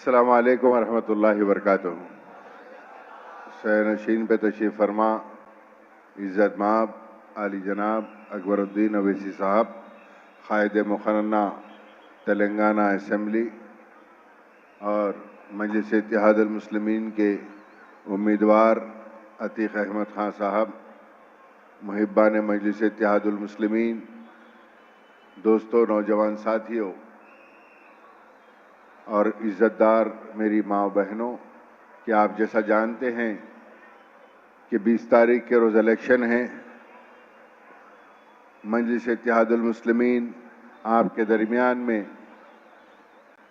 अस्सलाम वालेकुम वरहमतुल्लाहि वबरकातुहू। सैनशीन पे तशरीफ़ फरमा इज़्ज़त माब आली जनाब अकबरुद्दीन अवैसी साहब, क़ायद मुक़र्रना तेलंगाना असम्बली और मजलिस इत्तेहादुल मुस्लिमीन के उम्मीदवार अतीक़ अहमद ख़ान साहब, मुहिब्बान मजलिस इत्तेहादुल मुस्लिमीन, दोस्तों, नौजवान साथियों और इज़्ज़तदार मेरी माँ बहनों, कि आप जैसा जानते हैं कि 20 तारीख के रोज़ इलेक्शन है। मजलिस इत्तेहादुल मुस्लिमीन आपके दरमियान में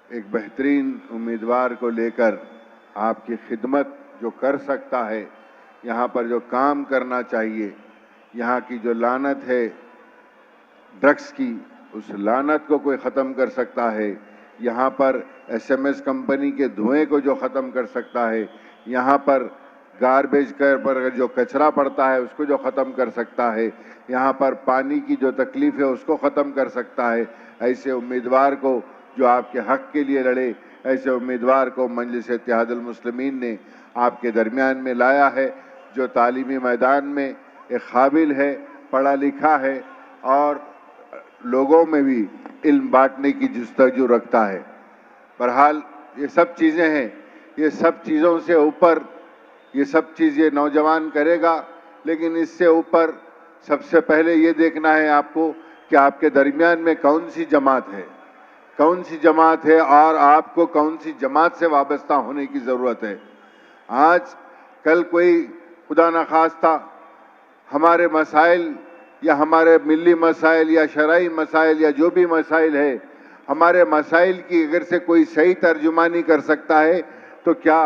एक बेहतरीन उम्मीदवार को लेकर आपकी खिदमत जो कर सकता है, यहाँ पर जो काम करना चाहिए, यहाँ की जो लानत है ड्रग्स की, उस लानत को कोई ख़त्म कर सकता है। यहाँ पर एसएमएस कंपनी के धुएं को जो ख़त्म कर सकता है, यहाँ पर गार्बेज पर जो कचरा पड़ता है उसको जो ख़त्म कर सकता है, यहाँ पर पानी की जो तकलीफ़ है उसको ख़त्म कर सकता है, ऐसे उम्मीदवार को जो आपके हक़ के लिए लड़े, ऐसे उम्मीदवार को मजलिस इत्तेहादुल मुस्लिमीन ने आपके दरमियान में लाया है, जो तालीमी मैदान में एक काबिल है, पढ़ा लिखा है और लोगों में भी इल्म बांटने की जुस्तजू रखता है। बहरहाल ये सब चीज़ें हैं, ये सब चीज़ों से ऊपर ये सब चीज़ें नौजवान करेगा, लेकिन इससे ऊपर सबसे पहले ये देखना है आपको कि आपके दरमियान में कौन सी जमात है, कौन सी जमात है और आपको कौन सी जमात से वाबस्ता होने की ज़रूरत है। आज कल कोई खुदा न खास्ता हमारे मसाइल या हमारे मिली मसाइल या शरई मसाइल या जो भी मसाइल है, हमारे मसाइल की अगर से कोई सही तर्जुमानी कर सकता है तो क्या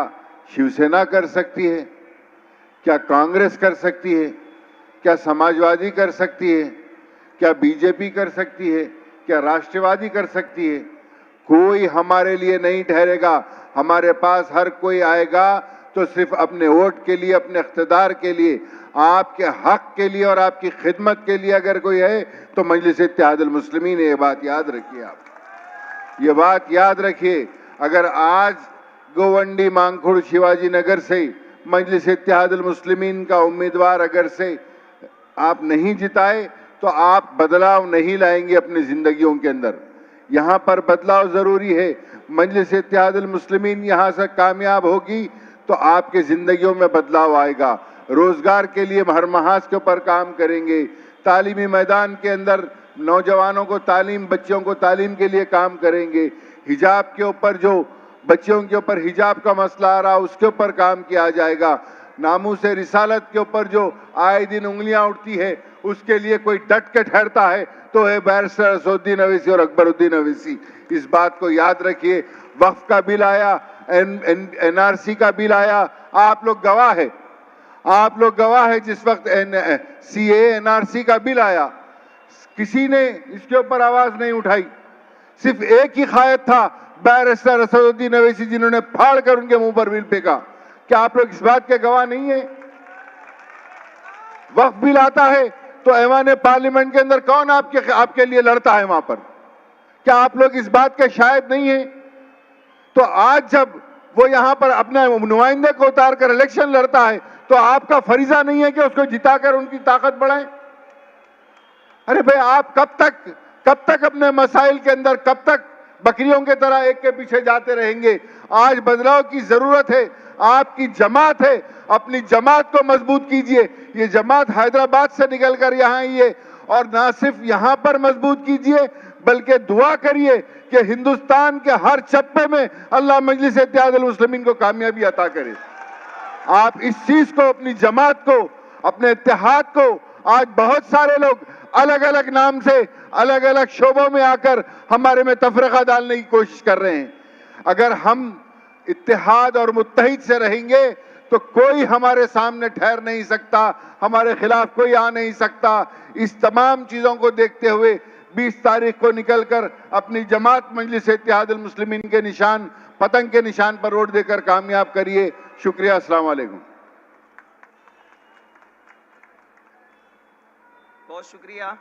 शिवसेना कर सकती है, क्या कांग्रेस कर सकती है, क्या समाजवादी कर सकती है, क्या बीजेपी कर सकती है, क्या राष्ट्रवादी कर सकती है? कोई हमारे लिए नहीं ठहरेगा। हमारे पास हर कोई आएगा तो सिर्फ अपने वोट के लिए, अपने इख्तिदार के लिए, आपके हक के लिए और आपकी खिदमत के लिए अगर कोई है तो मजलिस इत्तेहादुल मुस्लिमीन। ये बात याद रखिए, आप ये बात याद रखिए। अगर आज गोवंडी मांगखुड़ शिवाजी नगर से मजलिस इत्तेहादुल मुस्लिमीन का उम्मीदवार अगर से आप नहीं जिताए तो आप बदलाव नहीं लाएंगे अपनी जिंदगियों के अंदर। यहाँ पर बदलाव जरूरी है। मजलिस इत्तेहादुल मुस्लिमीन यहाँ से कामयाब होगी तो आपके जिंदगियों में बदलाव आएगा। रोजगार के लिए हर महाज के ऊपर काम करेंगे, तालीमी मैदान के अंदर नौजवानों को तालीम, बच्चों को तालीम के लिए काम करेंगे। हिजाब के ऊपर जो बच्चों के ऊपर हिजाब का मसला आ रहा उसके ऊपर काम किया जाएगा। नामूस रिसालत के ऊपर जो आए दिन उंगलियां उठती है उसके लिए कोई डट के ठहरता है तो है बैरिस्टर असदुद्दीन अवैसी और अकबरुद्दीन अवैसी। इस बात को याद रखिए। वक्फ का बिल आया, एनआरसी का बिल आया, आप लोग गवाह है, आप लोग गवाह है। जिस वक्त सीए एनआरसी का बिल आया किसी ने इसके ऊपर आवाज नहीं उठाई, सिर्फ एक ही खायद था बैरिस्टर असदुद्दीन अवैसी, जिन्होंने फाड़ कर उनके मुंह पर बिल फेंका। क्या आप लोग इस बात के गवाह नहीं है? वक्फ बिल आता है तो ऐवान पार्लियामेंट के अंदर कौन आपके लिए लड़ता है वहां पर? क्या आप लोग इस बात के शायद नहीं है? तो आज जब वो यहां पर अपने नुमाइंदे को उतार कर इलेक्शन लड़ता है तो आपका फरीजा नहीं है कि उसको जिताकर उनकी ताकत बढ़ाएं? अरे भाई, आप कब तक अपने मसाइल के अंदर कब तक बकरियों के तरह एक के पीछे जाते रहेंगे? आज बदलाव की जरूरत है। आपकी जमात है, अपनी जमात को मजबूत कीजिए। ये जमात हैदराबाद से निकलकर यहाँ आई है और ना सिर्फ यहाँ पर मजबूत कीजिए बल्कि दुआ करिए कि हिंदुस्तान के हर चप्पे में अल्लाह मजलिस इत्तेहादुल मुस्लिमीन को कामयाबी अता करे। आप इस चीज को, अपनी जमात को, अपने इत्तेहाद को, आज बहुत सारे लोग अलग अलग नाम से अलग अलग शोबों में आकर हमारे में तफरीका डालने की कोशिश कर रहे हैं। अगर हम इत्तेहाद और मुत्तहिद से रहेंगे तो कोई हमारे सामने ठहर नहीं सकता, हमारे खिलाफ कोई आ नहीं सकता। इस तमाम चीजों को देखते हुए 20 तारीख को निकलकर अपनी जमात मजलिस इत्तेहादुल मुस्लिमीन के निशान, पतंग के निशान पर वोट देकर कामयाब करिए। शुक्रिया। अस्सलाम वालेकुम। बहुत शुक्रिया।